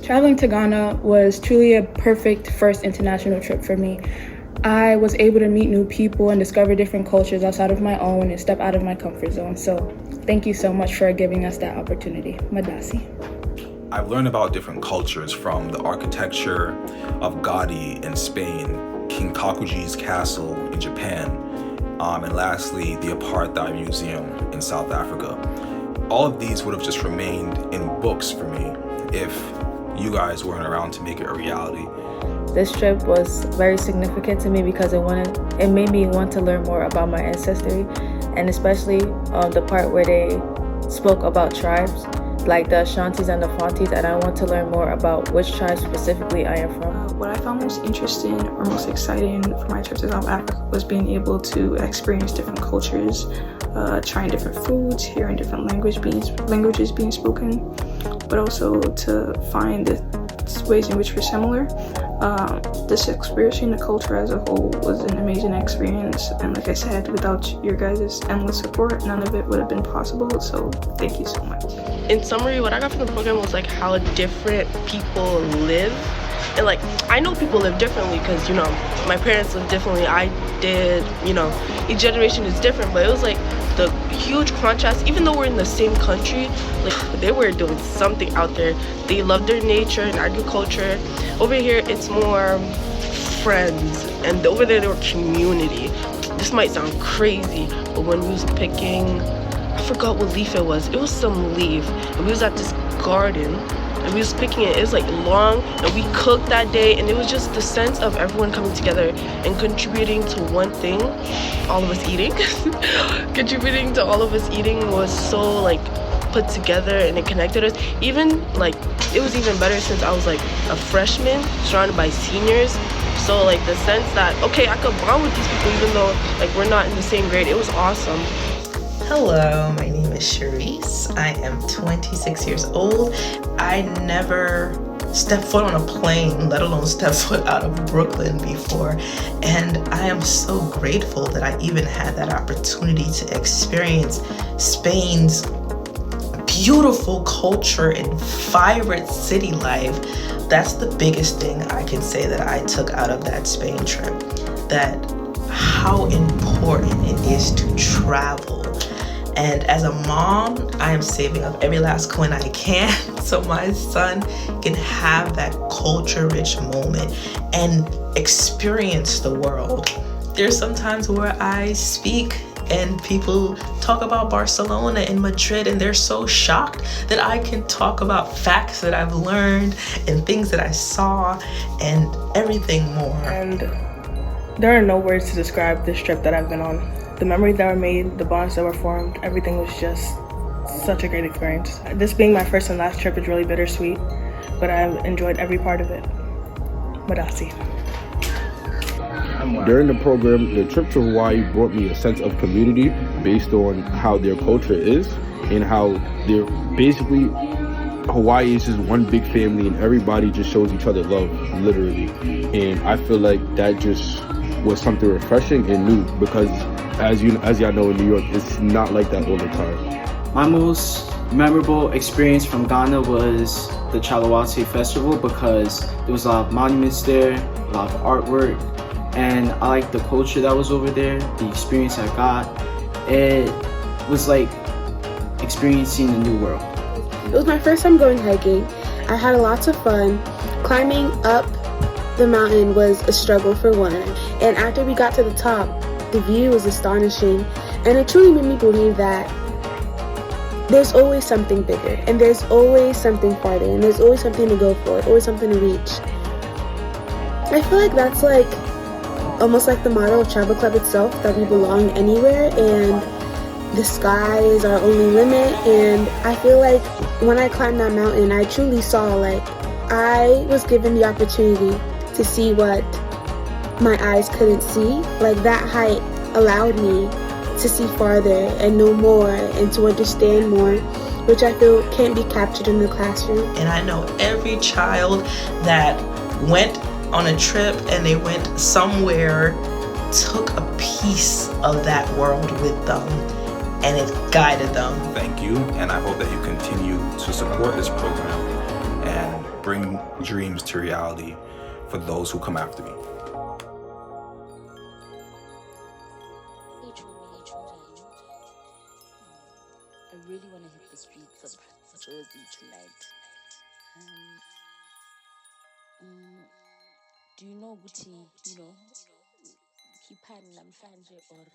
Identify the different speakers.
Speaker 1: Traveling to Ghana was truly a perfect first international trip for me. I was able to meet new people and discover different cultures outside of my own and step out of my comfort zone. So thank you so much for giving us that opportunity. Madasi.
Speaker 2: I've learned about different cultures, from the architecture of Gaudi in Spain, King Takuji's castle in Japan, and lastly, the Apartheid Museum in South Africa. All of these would have just remained in books for me if you guys weren't around to make it a reality.
Speaker 3: This trip was very significant to me because it made me want to learn more about my ancestry, and especially the part where they spoke about tribes, like the Ashantis and the Fantis, and I want to learn more about which tribe specifically I am from.
Speaker 4: What I found most interesting or most exciting for my trip to South Africa was being able to experience different cultures, trying different foods, hearing different languages being spoken, but also to find the ways in which we're similar. This experiencing the culture as a whole was an amazing experience, and like I said, without your guys' endless support, none of it would have been possible, so thank you so much.
Speaker 5: In summary, what I got from the program was like how different people live. And like, I know people live differently because, you know, my parents live differently, I did, you know, each generation is different, but it was like the huge contrast. Even though we're in the same country, like they were doing something out there. They love their nature and agriculture. Over here, it's more friends, and over there, they were community. This might sound crazy, but when we was picking, I forgot what leaf it was some leaf, and we was at this garden, and we was picking it. It was like long, and we cooked that day, and it was just the sense of everyone coming together and contributing to one thing, all of us eating. Contributing to all of us eating was so like put together, and it connected us. Even like, it was even better since I was like a freshman surrounded by seniors. So like the sense that, okay, I could bond with these people even though like we're not in the same grade, it was awesome.
Speaker 6: Hello, my name is Charisse. I am 26 years old. I never stepped foot on a plane, let alone step foot out of Brooklyn before. And I am so grateful that I even had that opportunity to experience Spain's beautiful culture and vibrant city life. That's the biggest thing I can say that I took out of that Spain trip. That how important it is to travel. And as a mom, I am saving up every last coin I can so my son can have that culture-rich moment and experience the world. There's some times where I speak and people talk about Barcelona and Madrid, and they're so shocked that I can talk about facts that I've learned and things that I saw and everything more.
Speaker 1: And there are no words to describe this trip that I've been on. The memories that were made, the bonds that were formed, everything was just such a great experience. This being my first and last trip is really bittersweet, but I've enjoyed every part of it. Madasi.
Speaker 7: During the program, the trip to Hawaii brought me a sense of community based on how their culture is and how they're basically, Hawaii is just one big family and everybody just shows each other love, literally. And I feel like that just was something refreshing and new because as y'all know, in New York, it's not like that all the time.
Speaker 8: My most memorable experience from Ghana was the Chalawati Festival because there was a lot of monuments there, a lot of artwork, and I liked the culture that was over there, the experience I got. It was like experiencing a new world.
Speaker 9: It was my first time going hiking. I had lots of fun. Climbing up the mountain was a struggle for one, and after we got to the top, the view was astonishing, and it truly made me believe that there's always something bigger, and there's always something farther, and there's always something to go for, always something to reach. I feel like that's like almost like the motto of Travel Club itself, that we belong anywhere and the sky is our only limit. And I feel like when I climbed that mountain, I truly saw, like, I was given the opportunity to see what my eyes couldn't see. Like, that height allowed me to see farther and know more and to understand more, which I feel can't be captured in the classroom.
Speaker 6: And I know every child that went on a trip and they went somewhere took a piece of that world with them and it guided them.
Speaker 2: Thank you, and I hope that you continue to support this program and bring dreams to reality for those who come after me.
Speaker 10: I really want to hit the streets of Jersey tonight. Do you know Guti, Kipan Namhlanje or